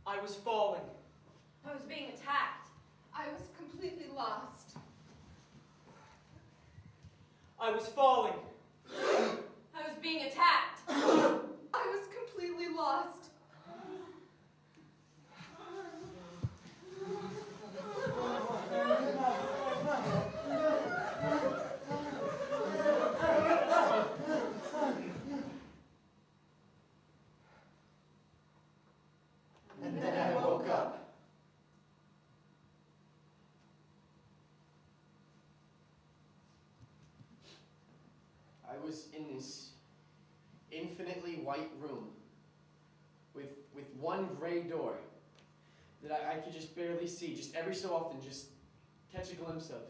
I was falling. I was being attacked. I was completely lost. I was falling. I was being attacked. I was completely lost. And then I woke up. I was in this infinitely white room with one gray door that I could just barely see, just every so often just catch a glimpse of,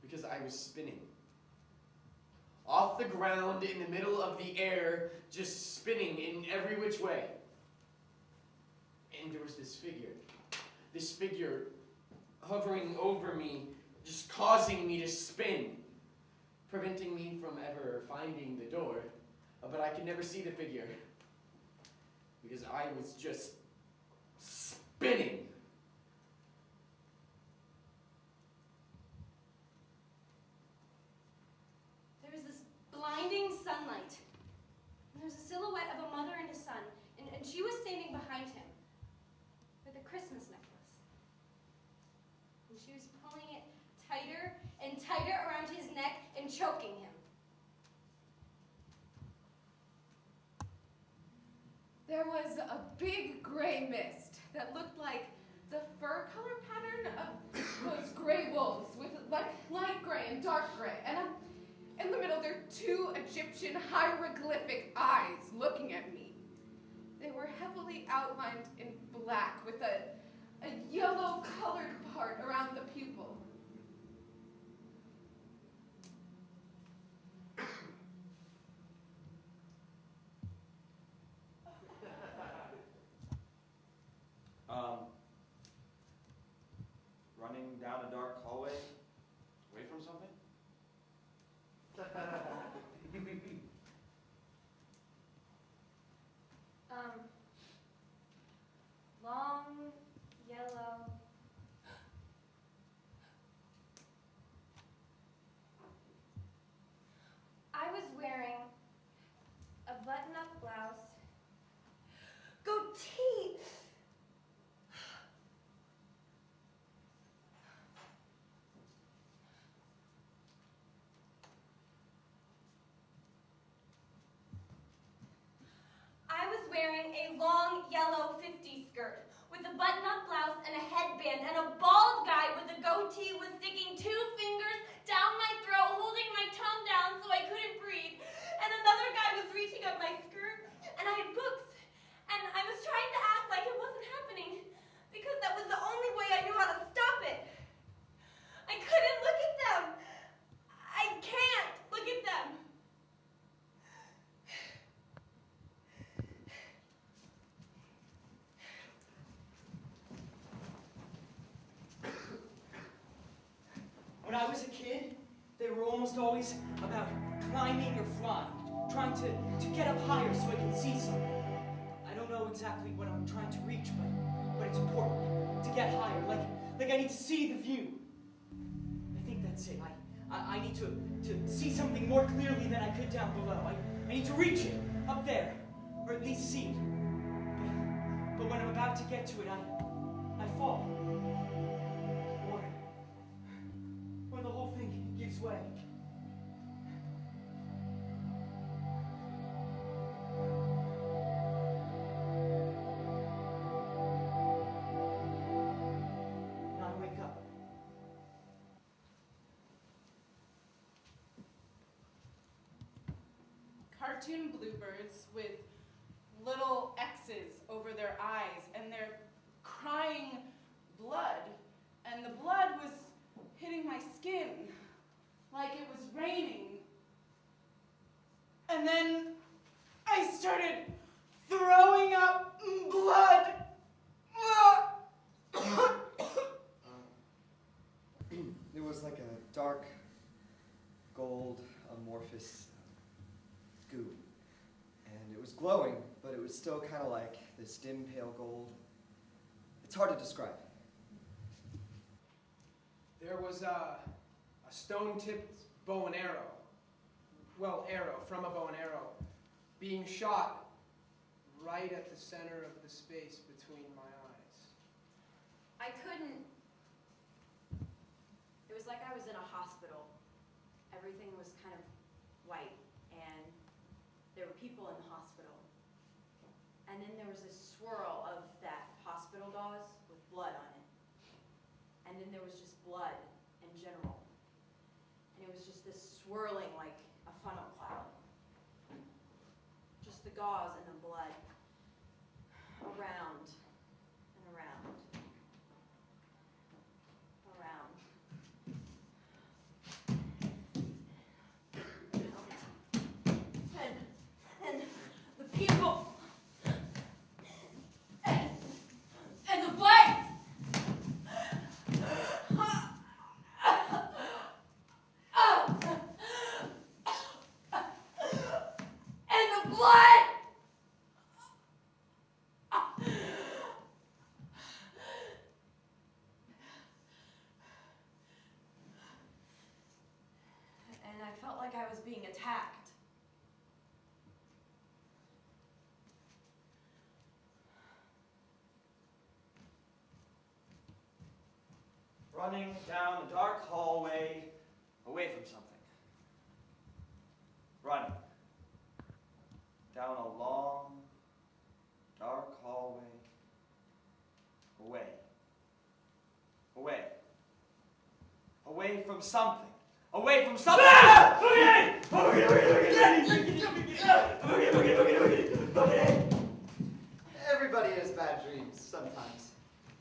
because I was spinning. Off the ground, in the middle of the air, just spinning in every which way. And there was this figure hovering over me, just causing me to spin, preventing me from ever finding the door. But I could never see the figure, because I was just spinning. There was this blinding sunlight. And there was a silhouette of a mother and a son, and she was standing behind him with a Christmas necklace. And she was pulling it tighter and tighter around his neck and choking him. There was a big gray mist that looked like the fur color pattern of those gray wolves with like light gray and dark gray. And in the middle, there are two Egyptian hieroglyphic eyes looking at me. They were heavily outlined in black with a yellow colored part around the pupil. Running down a dark hallway, away from something? Long, yellow. I was wearing a button-up blouse, goatee. I was wearing a long yellow 50 skirt with a button-up blouse and a headband, and a bald guy with a goatee was sticking 2 fingers down my throat, holding my tongue down so I couldn't breathe. And another guy was reaching up my skirt, and I had books, and I was trying to act like it wasn't happening, because that was the only way I knew how to stop it. I couldn't look at them. I can't look at them. When I was a kid, they were almost always about climbing or flying, trying to get up higher so I could see something. I don't know exactly what I'm trying to reach, but like I need to see the view. I think that's it. I need to see something more clearly than I could down below. I need to reach it up there, or at least see it. But when I'm about to get to it, I fall. Or the whole thing gives way. And I wake up. Cartoon bluebirds with little X's over their eyes, and they're crying blood, and the blood was hitting my skin like it was raining. And then I started throwing up blood. It was like a dark, gold, amorphous goo. And it was glowing, but it was still kind of like this dim, pale gold. It's hard to describe. There was a stone-tipped bow and arrow. Well, arrow, from a bow and arrow, being shot right at the center of the space between my eyes. I couldn't. It was like I was in a hospital. Everything was kind of white, and there were people in the hospital. And then there was this swirl of that hospital gauze with blood on it. And then there was just blood in general. And it was just this swirling like a funnel cloud. Just the gauze and the blood around and around. Around. And the people and the blood. And the blood. And I felt like I was being attacked. Running down a dark hallway away from something. Running down a long, dark hallway away. Away. Away from something. Away from something! Everybody has bad dreams sometimes.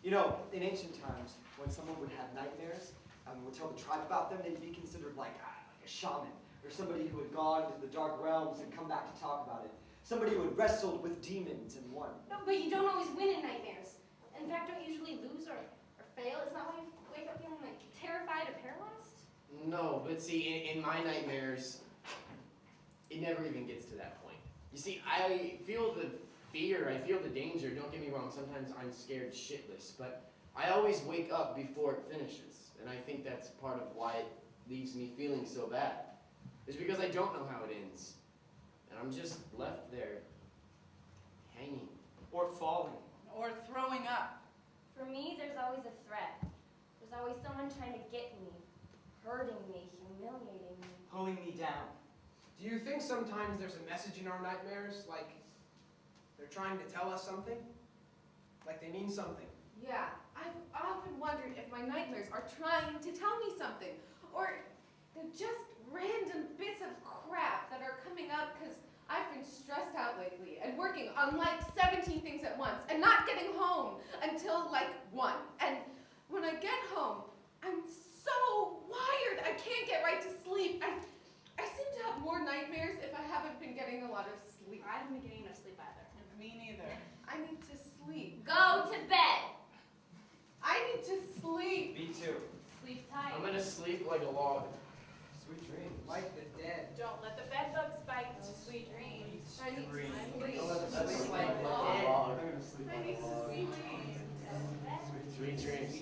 You know, in ancient times, when someone would have nightmares and would tell the tribe about them, they'd be considered like a shaman, or somebody who had gone into the dark realms and come back to talk about it. Somebody who had wrestled with demons and won. No, but you don't always win in nightmares. In fact, don't you usually lose or fail? Isn't that why you wake up feeling like terrified or paralyzed? No, but see, in my nightmares, it never even gets to that point. You see, I feel the fear, I feel the danger, don't get me wrong, sometimes I'm scared shitless, but I always wake up before it finishes, and I think that's part of why it leaves me feeling so bad. It's because I don't know how it ends, and I'm just left there, hanging. Or falling. Or throwing up. For me, there's always a threat. There's always someone trying to get me, hurting me, humiliating me. Pulling me down. Do you think sometimes there's a message in our nightmares, like they're trying to tell us something? Like they mean something? Yeah, I've often wondered if my nightmares are trying to tell me something, or they're just random bits of crap that are coming up because I've been stressed out lately and working on like 17 things at once and not getting home until like 1. And when I get home, I'm so wired I can't get right to sleep. I seem to have more nightmares if I haven't been getting a lot of sleep. I haven't been getting enough sleep either. Me neither. I need to sleep. Go to bed. I need to sleep. Me too. Sleep tight. I'm gonna sleep like a log. Sweet dreams. Like the dead. Don't let the bed bugs bite. Sweet dreams. I need to sleep. That's Sleep like like a a log. I'm gonna sleep I like need a to log. sleep. Sweet dreams.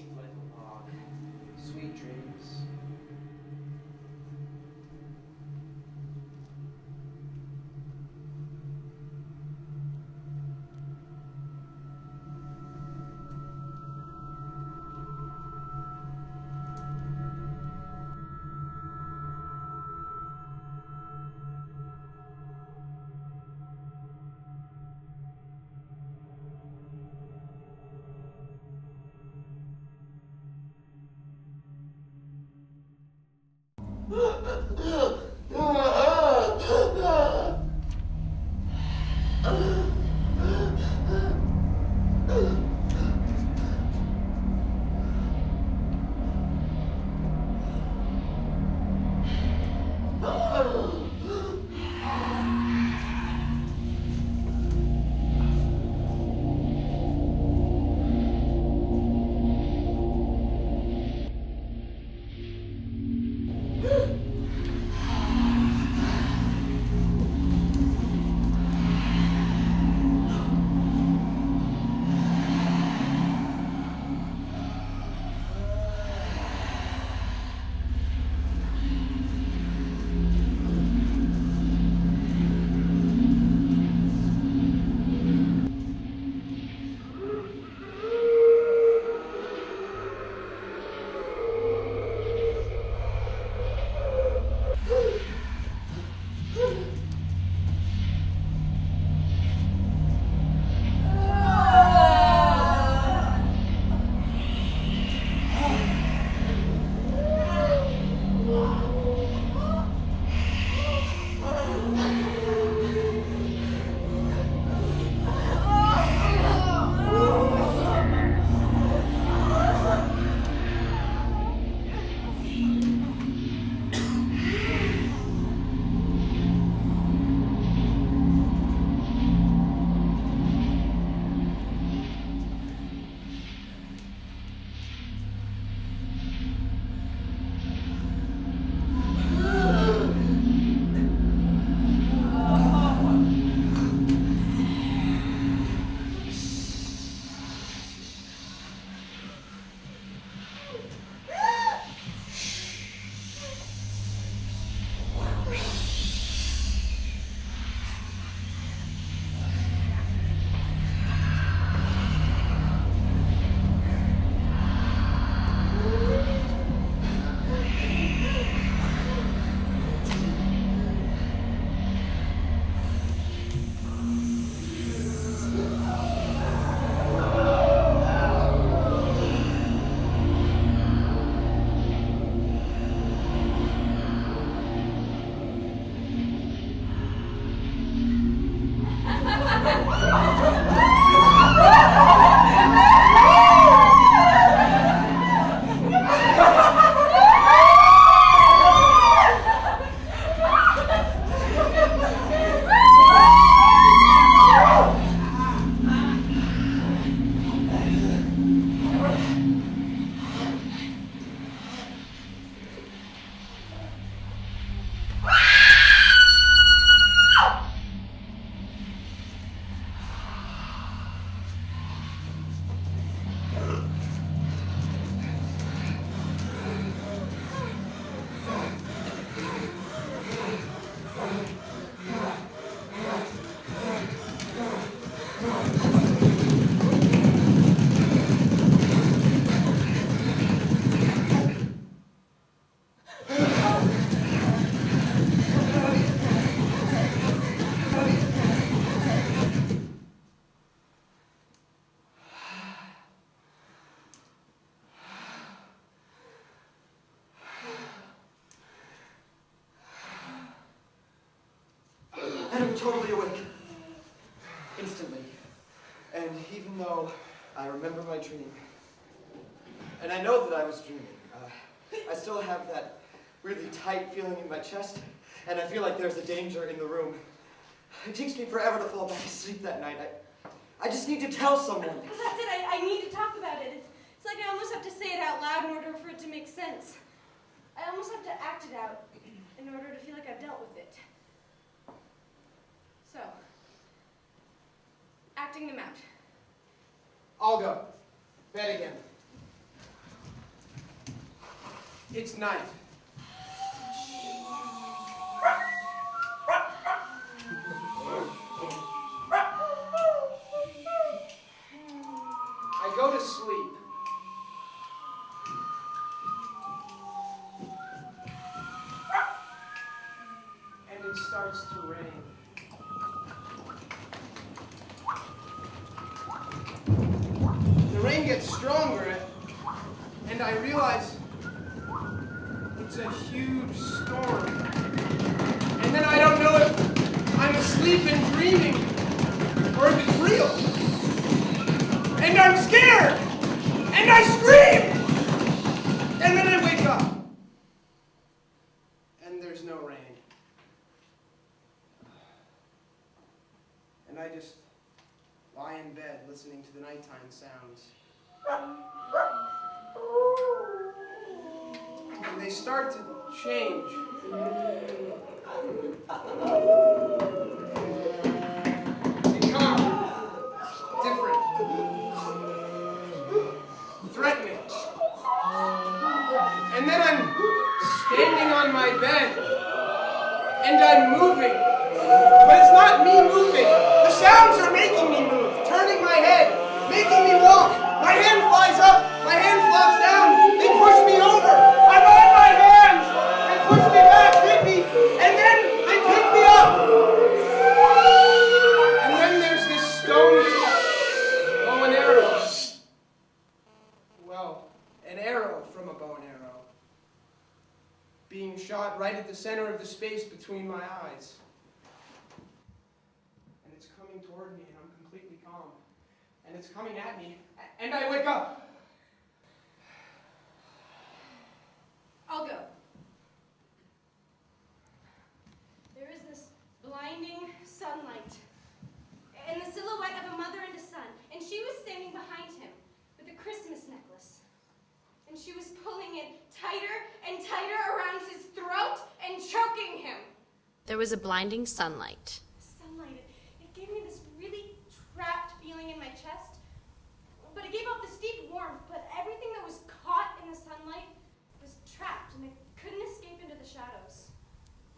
And I'm totally awake. Instantly. And even though I remember my dream, and I know that I was dreaming, I still have that really tight feeling in my chest, and I feel like there's a danger in the room. It takes me forever to fall back asleep that night. I just need to tell someone. That's it. I need to talk about it. It's like I almost have to say it out loud in order for it to make sense. I almost have to act it out in order to feel like I've dealt with it. So, acting them out. I'll go. Bed again. It's night. I go to sleep. And it starts to rain. The rain gets stronger, and I realize It's a huge storm. And then I don't know if I'm asleep and dreaming or if it's real. And I'm scared! And I scream! And then I wake up. And there's no rain. And I just lie in bed listening to the nighttime sounds. And they start to change. Become different. Threatening. And then I'm standing on my bed. And I'm moving. But it's not me moving. The sounds are making me move, turning my head, making me walk. My hand flies up, my hand flops down. They push me over. I'm on my hands. They push me back, hit me, and then they pick me up. And then there's this stone bow and arrow. Well, an arrow from a bow and arrow being shot right at the center of the space between my eyes. And it's coming toward me, and I'm completely calm. And it's coming at me, and I wake up. I'll go. There is this blinding sunlight and the silhouette of a mother and a son, and she was standing behind him with a Christmas necklace. And she was pulling it tighter and tighter around his throat and choking him. There was a blinding sunlight. Sunlight, it gave me this really trapped feeling in my chest. But it gave off this deep warmth, but everything that was caught in the sunlight was trapped, and it couldn't escape into the shadows.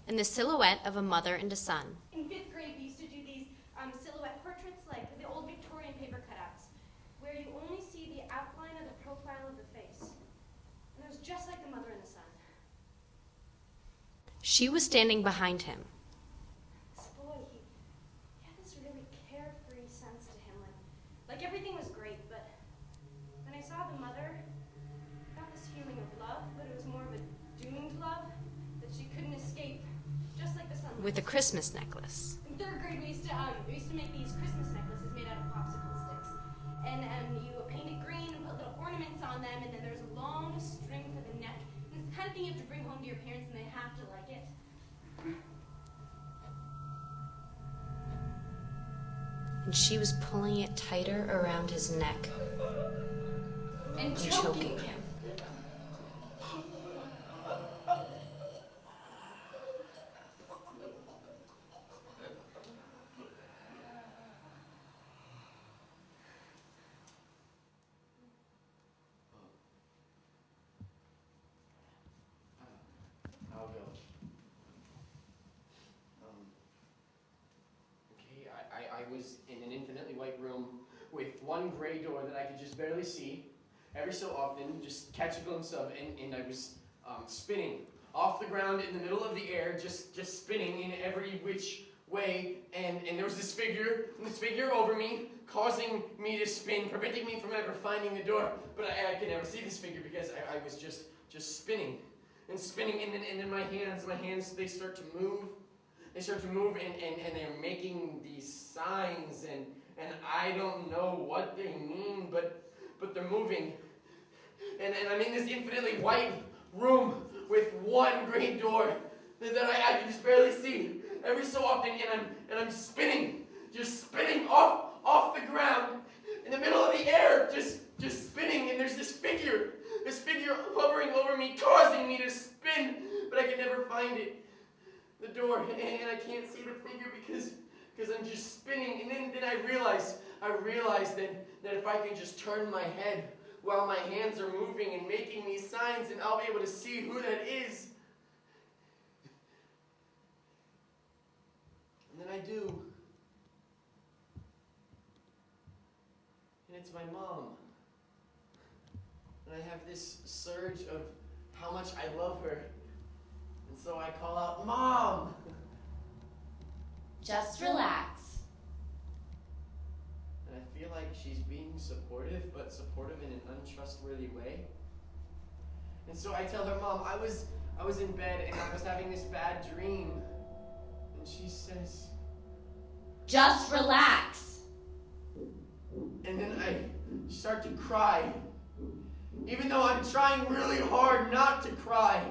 And the silhouette of a mother and a son. In 5th grade, we used to do these silhouette portraits, like the old Victorian paper cutouts, where you only see the outline of the profile of the face. And it was just like the mother and the son. She was standing behind him. This boy, he had this really carefree sense to him, like everything was great, but when I saw the mother, I got this feeling of love, but it was more of a doomed love that she couldn't escape, just like the sun. With a Christmas necklace. In 3rd grade, we used to make these Christmas necklaces made out of popsicle sticks, and you paint it green and put little ornaments on them, and then there's a long string for the neck. And it's the kind of thing you have to bring home to your parents, and they have to like it. And she was pulling it tighter around his neck And choking him. I'll go. Okay, I was in an infinitely white room with one gray door that I could just barely see. Every so often, just catch a glimpse of, and I was spinning off the ground in the middle of the air, just spinning in every which way, and there was this figure over me, causing me to spin, preventing me from ever finding the door. But I could never see this figure because I was just spinning and spinning, and then my hands, they start to move. They start to move, and they're making these signs, and I don't know what they mean, but they're moving. And I'm in this infinitely white room with one green door that I can just barely see every so often, and I'm spinning, just spinning off the ground in the middle of the air, just spinning, and there's this figure hovering over me, causing me to spin, but I can never find it, the door, and I can't see the figure because I'm just spinning, and then I realize that if I can just turn my head while my hands are moving and making these signs, and I'll be able to see who that is. And then I do. And it's my mom. And I have this surge of how much I love her. And so I call out, "Mom!" Just relax. And I feel like she's being supportive, but supportive in an untrustworthy way. And so I tell her, Mom, I was in bed and I was having this bad dream. And she says, Just relax. and then I start to cry. Even though I'm trying really hard not to cry.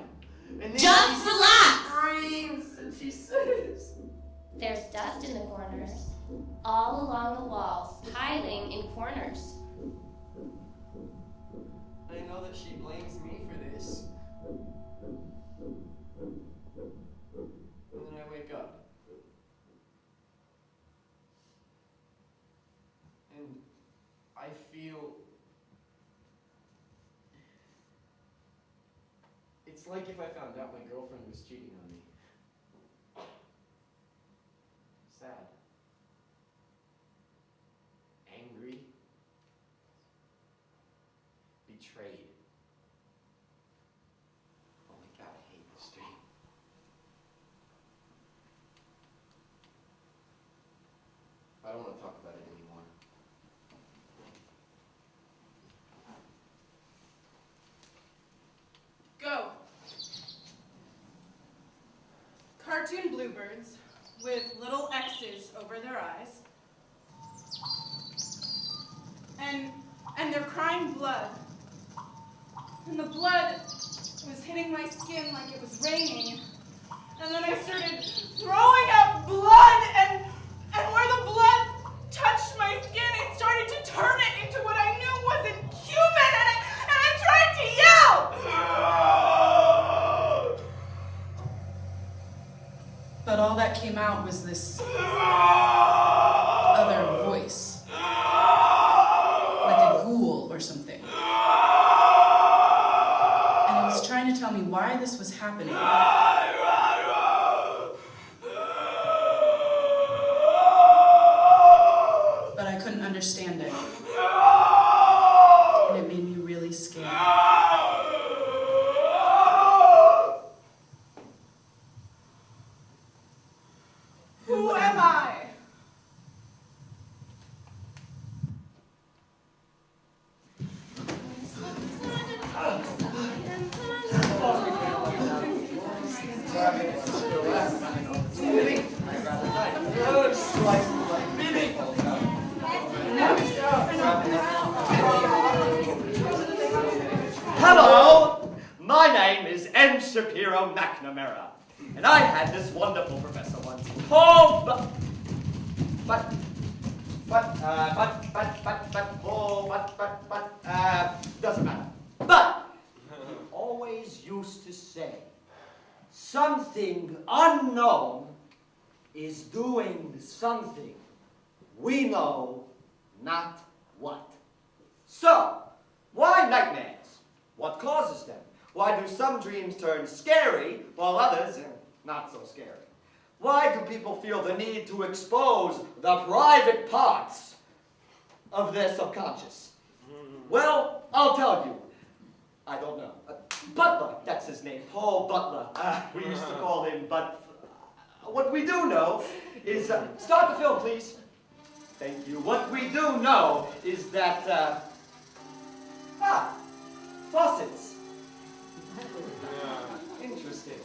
And then Just she relax. screams and she says, There's dust in the corners, all along the walls, piling in corners. I know that she blames me for this. And then I wake up. And I feel... It's like if I found out my girlfriend was cheating on me. Sad. Angry. Betrayed. Oh my God, I hate this dream. I don't want to talk about it anymore. Go. Cartoon bluebirds with little X's over their eyes. And they're crying blood. And the blood was hitting my skin like it was raining. And then I started throwing up blood, and where the blood touched my skin, it started to turn it into what I knew wasn't human, and I tried to yell! But all that came out was this other voice, like a ghoul or something. And it was trying to tell me why this was happening. But I couldn't understand it. And it made me really scared. Who am I? Hello, my name is M. Shapiro McNamara, and I had this wonderful professor once called doesn't matter. But he always used to say, something unknown is doing something. We know not what. So, why nightmares? What causes them? Why do some dreams turn scary while others are not so scary? Why do people feel the need to expose the private parts of their subconscious? Well, I'll tell you. I don't know. Butler, that's his name, Paul Butler. We used to call him But. What we do know is, start the film, please. Thank you. What we do know is that, faucets. Interesting.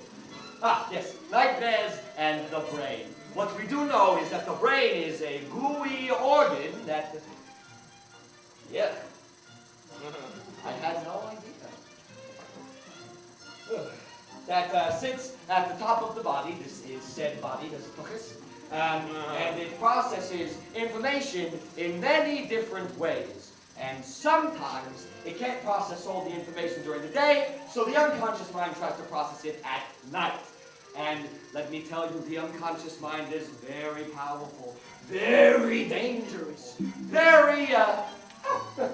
Yes, nightmares and the brain. What we do know is that the brain is a gooey organ that... Yeah. I had no idea. That sits at the top of the body. This is said body, das Tuchus. And it processes information in many different ways. And sometimes it can't process all the information during the day, so the unconscious mind tries to process it at night. And let me tell you, the unconscious mind is very powerful, very dangerous, very,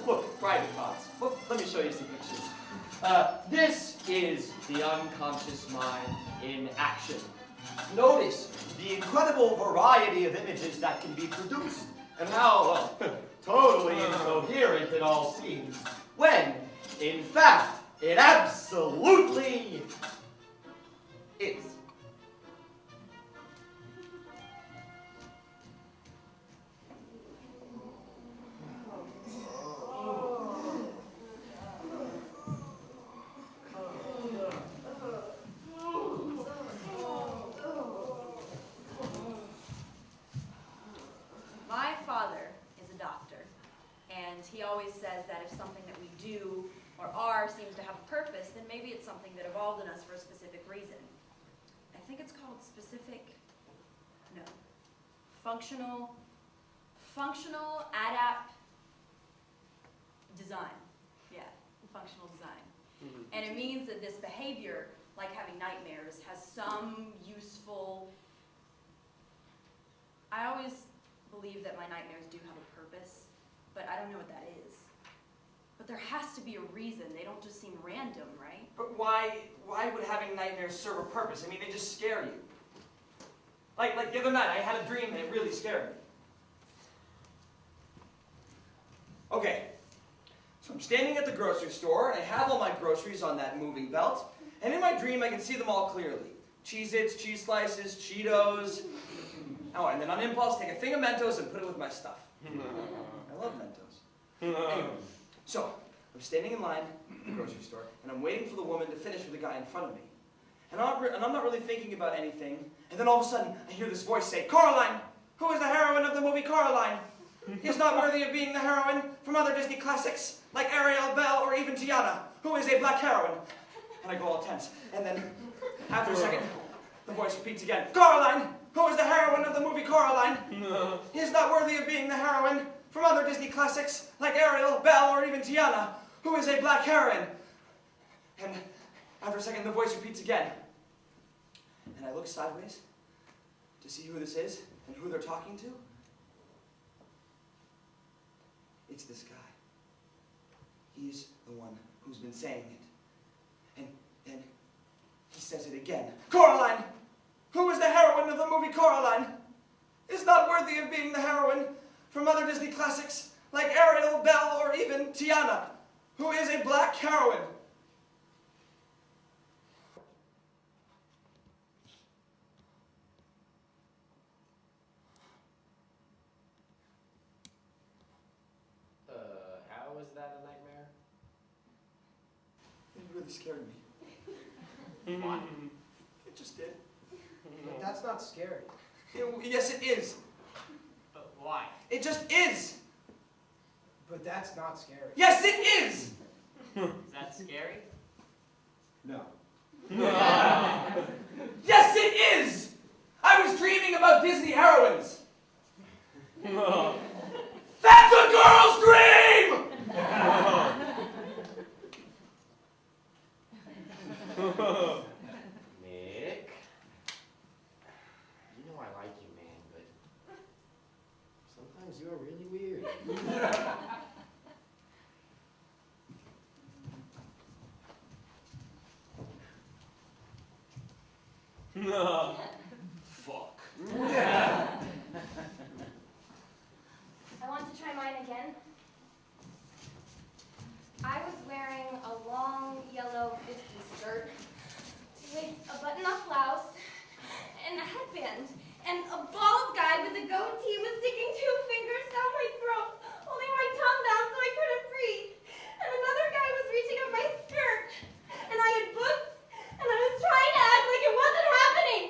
look, private thoughts. Look, let me show you some pictures. This is the unconscious mind in action. Notice the incredible variety of images that can be produced, and how, well, totally incoherent it all seems, when, in fact, it absolutely is. realize that if something that we do or are seems to have a purpose, then maybe it's something that evolved in us for a specific reason. I think it's called functional adapt design. Yeah, functional design. And it means that this behavior, like having nightmares, has some useful... I always believe that my nightmares do have a purpose, but I don't know what that is. But there has to be a reason. They don't just seem random, right? But why would having nightmares serve a purpose? I mean, they just scare you. Like the other night, I had a dream and it really scared me. Okay, so I'm standing at the grocery store, and I have all my groceries on that moving belt, and in my dream I can see them all clearly. Cheez-Its, cheese slices, Cheetos. Oh, and then on impulse, take a thing of Mentos and put it with my stuff. I love Mentos. Anyway, so I'm standing in line at the grocery store, and I'm waiting for the woman to finish with the guy in front of me. And I'm not really thinking about anything, and then all of a sudden, I hear this voice say, "Coraline! Who is the heroine of the movie Coraline? He is not worthy of being the heroine from other Disney classics, like Ariel, Belle, or even Tiana, who is a black heroine." And I go all tense. And then, after a second, the voice repeats again, "Coraline! Who is the heroine of the movie Coraline? He is not worthy of being the heroine from other Disney classics, like Ariel, Belle, or even Tiana, who is a black heroine." And after a second, the voice repeats again. And I look sideways to see who this is and who they're talking to. It's this guy. He's the one who's been saying it. And he says it again. "Coraline! Who is the heroine of the movie Coraline? Is not worthy of being the heroine from other Disney classics, like Ariel, Belle, or even Tiana, who is a black heroine." How is that a nightmare? It really scared me. Why? It just did. But that's not scary. Yes, it is. But why? It just is. But that's not scary. Yes, it is. Is that scary? No. Yes, it is. I was dreaming about Disney heroines. That's a girl's dream! Nick? You know I like you, man, but sometimes you're really weird. Fuck. I want to try mine again. I was wearing a long yellow 50s skirt with a button-up blouse and a headband, and a bald guy with a goatee was sticking 2 fingers down my throat, holding my tongue down so I couldn't breathe. And another guy was reaching up my skirt, and I had boots, and I was trying to act like it wasn't happening,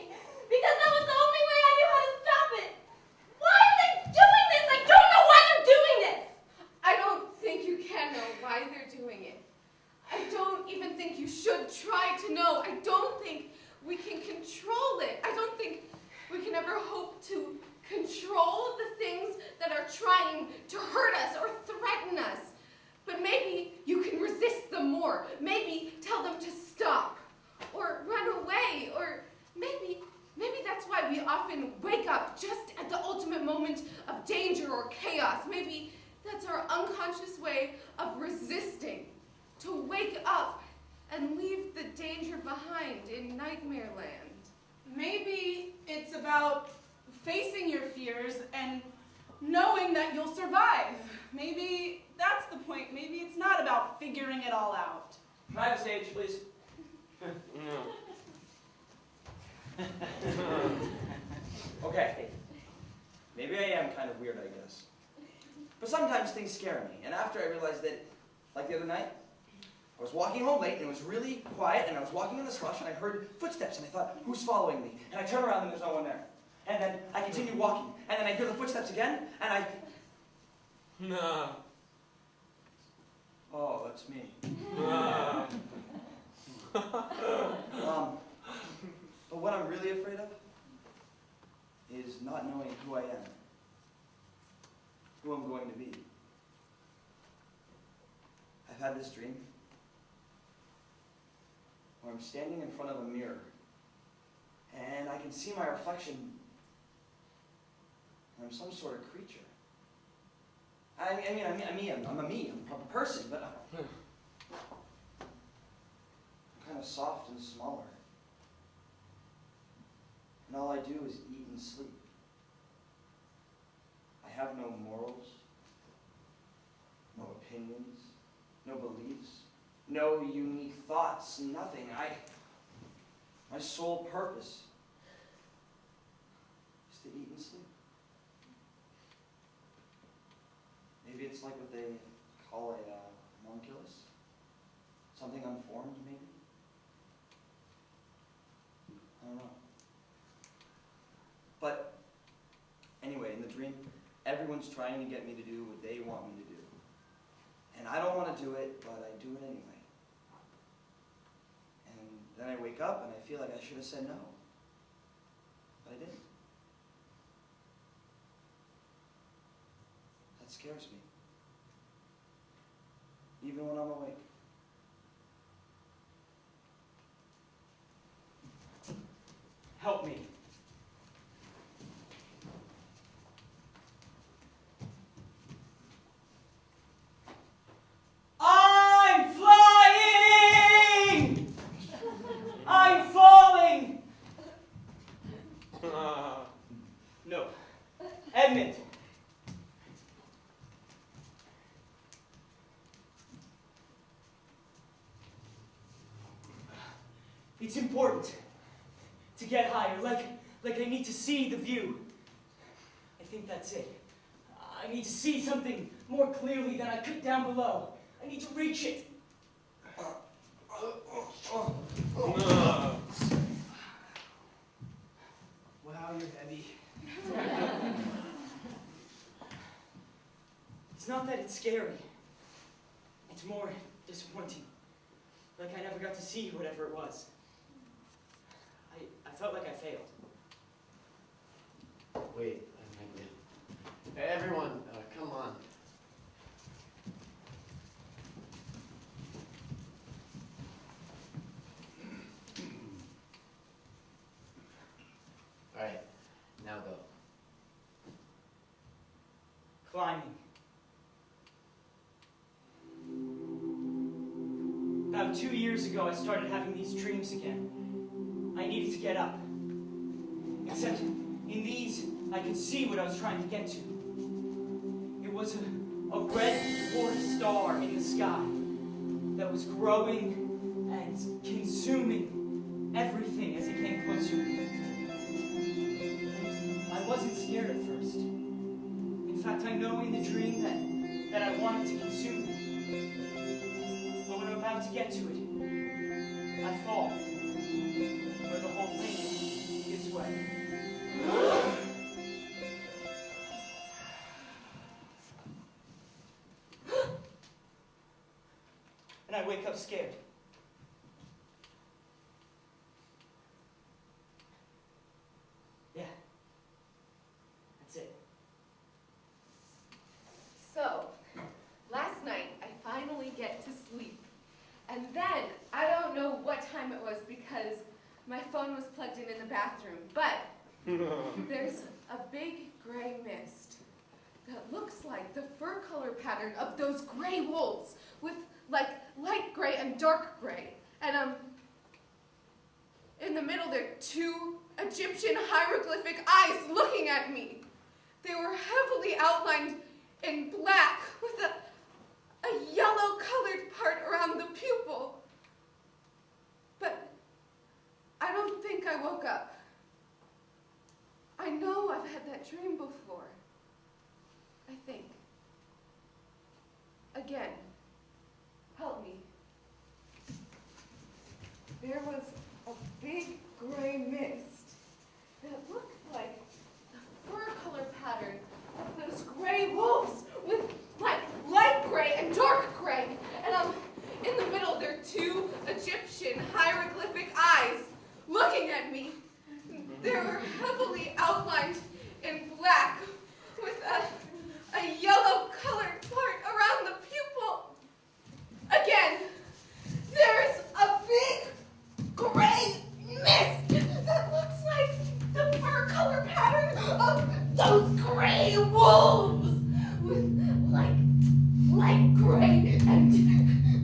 because that was the only way I knew how to stop it. Why are they doing this? I don't know why they're doing this! I don't think you can know why they're doing it. I don't even think you should try to know. I don't think we can control it. I don't think we can ever hope to control the things that are trying to hurt us or threaten us. But maybe you can resist them more. Maybe tell them to stop or run away, or maybe that's why we often wake up just at the ultimate moment of danger or chaos. Maybe that's our unconscious way of resisting, to wake up and leave the danger behind in nightmare land. Maybe it's about facing your fears and knowing that you'll survive. Maybe that's the point. Maybe it's not about figuring it all out. Can I have the stage, please? Okay. Maybe I am kind of weird, I guess. But sometimes things scare me. And after I realized that, like the other night, I was walking home late and it was really quiet and I was walking in the slush and I heard footsteps and I thought, who's following me? And I turn around and there's no one there. And then I continue walking and then I hear the footsteps again and I... No. it's me. But what I'm really afraid of is not knowing who I am, who I'm going to be. I've had this dream where I'm standing in front of a mirror and I can see my reflection and I'm some sort of creature. I'm a person, but I'm kind of soft and smaller. And all I do is eat and sleep. I have no morals, no opinions, no beliefs, no unique thoughts, nothing. My sole purpose is to eat and sleep. Maybe it's like what they call a homunculus, something unformed, maybe. I don't know. But anyway, in the dream, everyone's trying to get me to do what they want me to do. And I don't want to do it, but I do it anyway. And then I wake up and I feel like I should have said no. But I didn't. That scares me. Even when I'm awake. Help me. I'm flying! I'm falling! No. Edmund. It's important to get higher, like I need to see the view. I think that's it. I need to see something more clearly than I could down below. I need to reach it. Wow, you're heavy. It's not that it's scary. It's more disappointing. Like I never got to see whatever it was. I felt like I failed. Wait a minute. Hey, everyone, come on. All right, now go. Climbing. About 2 years ago, I started having these dreams again. I needed to get up. Except in these, I could see what I was trying to get to. It was a red dwarf star in the sky that was growing and consuming everything as it came closer. And I wasn't scared at first. In fact, I know in the dream that I wanted to consume it. But when I'm about to get to it, I fall. Where the whole thing gives way. And I wake up scared. Yeah. That's it. So, last night I finally get to sleep. And then, I don't know what time it was because my phone was plugged in the bathroom, but there's a big gray mist that looks like the fur color pattern of those gray wolves with like light gray and dark gray. And in the middle there are two Egyptian hieroglyphic eyes looking at me. They were heavily outlined in black with a yellow colored part around the pupil. But I don't think I woke up. I know I've had that dream before. I think. Again. Help me. There was a big gray mist that looked like the fur color pattern of those gray wolves with like light gray and dark gray. And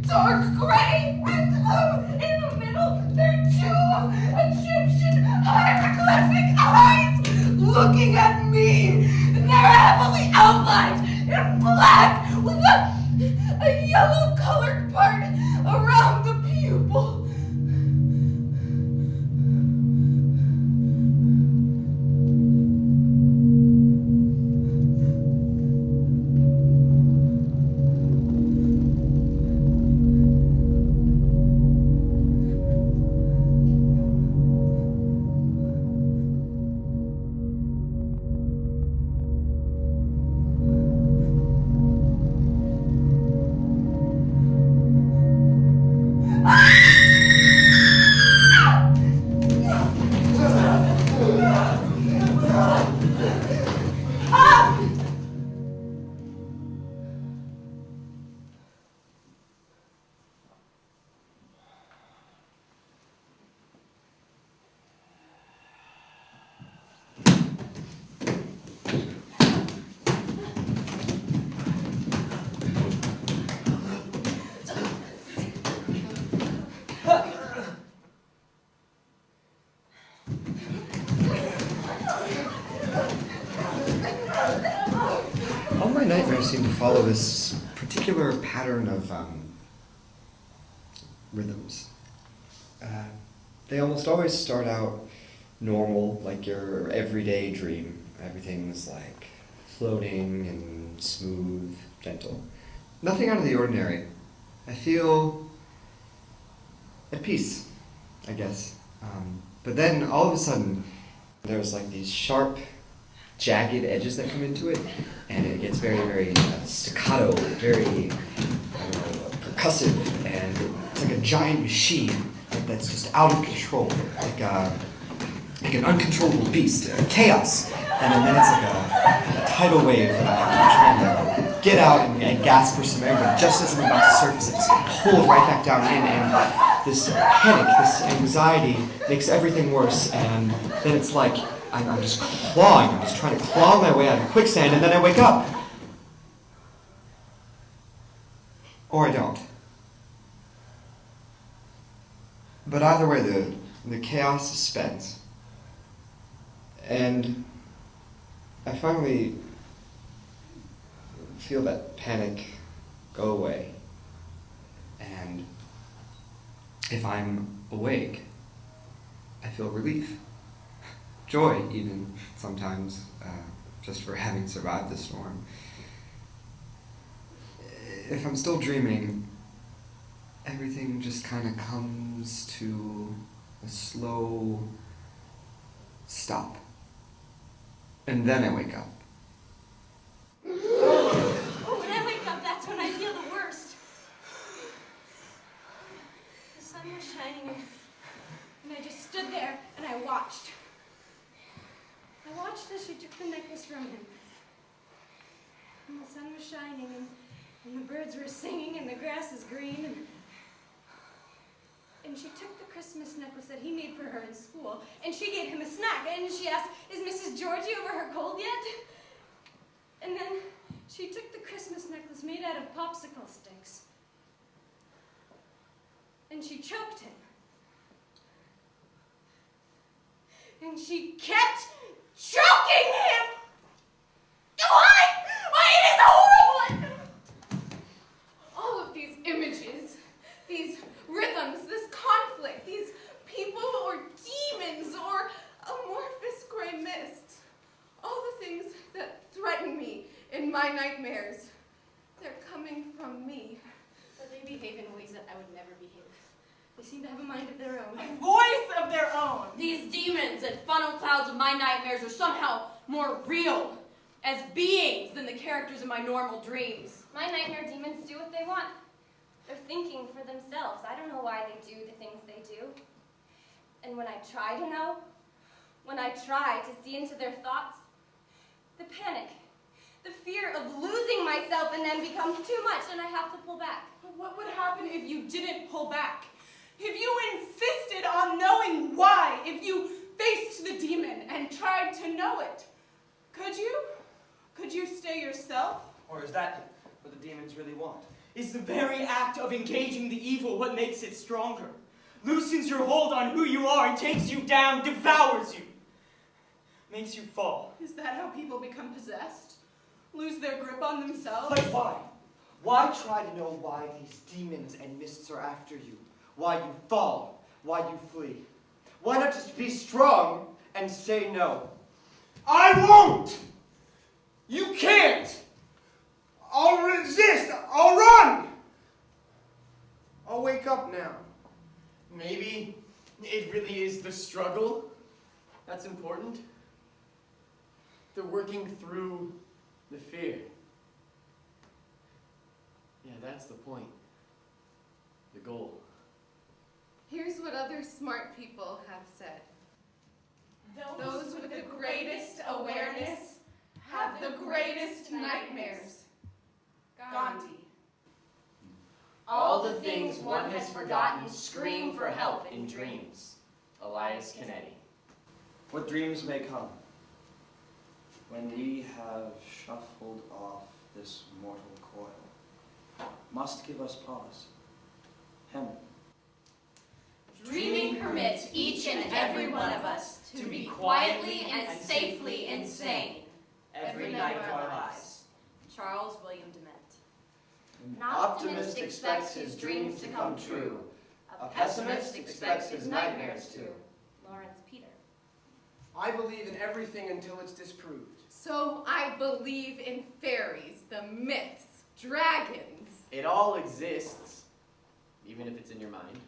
dark gray, and in the middle, they're two Egyptian hieroglyphic eyes looking at me. And they're heavily outlined in black with a yellow-colored part around the pupil. All my nightmares seem to follow this particular pattern of rhythms. They almost always start out normal, like your everyday dream. Everything's like floating and smooth, gentle. Nothing out of the ordinary. I feel at peace, I guess. But then all of a sudden, there's like these sharp, jagged edges that come into it, and it gets very, very staccato, very, I don't know, percussive, and it's like a giant machine that's just out of control, like an uncontrollable beast, chaos. And then it's like a tidal wave that I'm trying to get out and gasp for some air, but just as I'm about to surface, it just gets pulled right back down in, and this panic, this anxiety makes everything worse, and then it's like I'm just clawing, I'm just trying to claw my way out of quicksand, and then I wake up. Or I don't. But either way, the chaos is spent. And I finally feel that panic go away. And if I'm awake, I feel relief. Joy, even, sometimes, just for having survived the storm. If I'm still dreaming, everything just kind of comes to a slow stop. And then I wake up. Oh, when I wake up, that's when I feel the worst. The sun was shining, and I just stood there and I watched. I watched as she took the necklace from him. And the sun was shining, and the birds were singing, and the grass is green, and she took the Christmas necklace that he made for her in school, and she gave him a snack, and she asked, "Is Mrs. Georgie over her cold yet?" And then she took the Christmas necklace made out of popsicle sticks, and she choked him. And she kept choking him! Why? It is horrible! All of these images, these rhythms, this conflict, these people or demons or amorphous gray mist, all the things that threaten me in my nightmares, they're coming from me. But they behave in ways that I would never behave. They seem to have a mind of their own. A voice of their own. These demons and funnel clouds of my nightmares are somehow more real as beings than the characters in my normal dreams. My nightmare demons do what they want. They're thinking for themselves. I don't know why they do the things they do. And when I try to know, when I try to see into their thoughts, the panic, the fear of losing myself in them becomes too much, and I have to pull back. What would happen if you didn't pull back? If you insisted on knowing why? If you faced the demon and tried to know it? Could you? Could you stay yourself? Or is that what the demons really want? Is the very act of engaging the evil what makes it stronger, loosens your hold on who you are and takes you down, devours you, makes you fall. Is that how people become possessed? Lose their grip on themselves? But why? Why try to know why these demons and mists are after you? Why you fall? Why you flee? Why not just be strong and say no? I won't! You can't! I'll resist! I'll run! I'll wake up now. Maybe it really is the struggle that's important. The working through the fear. Yeah, that's the point. The goal. Here's what other smart people have said. Those with the greatest awareness have the greatest nightmares. Gandhi. All the things one has forgotten scream for help in dreams. Elias Kennedy. What dreams may come when we have shuffled off this mortal coil must give us pause. Hemming. Dreaming permits each and every one of us to be quietly and safely insane every night of our lives. Charles William Dement. An optimist expects his dreams to come true. A pessimist expects his nightmares to. Lawrence Peter. I believe in everything until it's disproved. So I believe in fairies, the myths, dragons. It all exists, even if it's in your mind.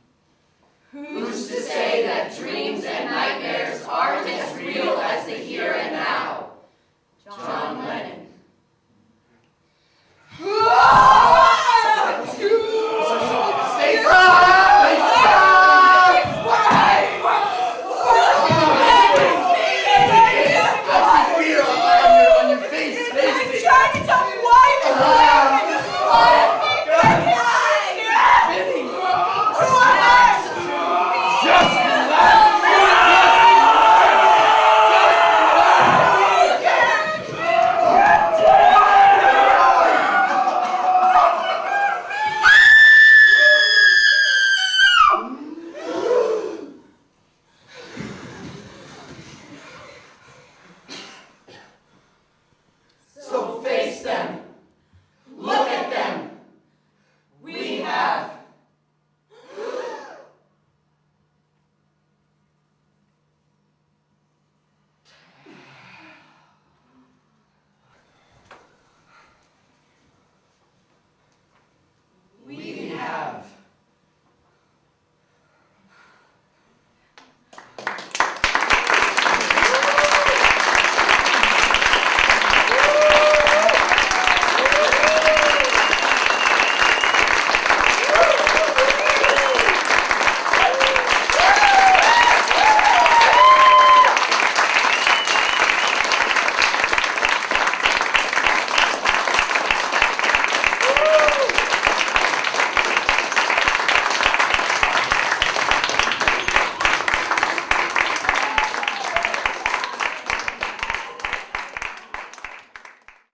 Who's to say that dreams and nightmares aren't as real as the here and now? John Lennon.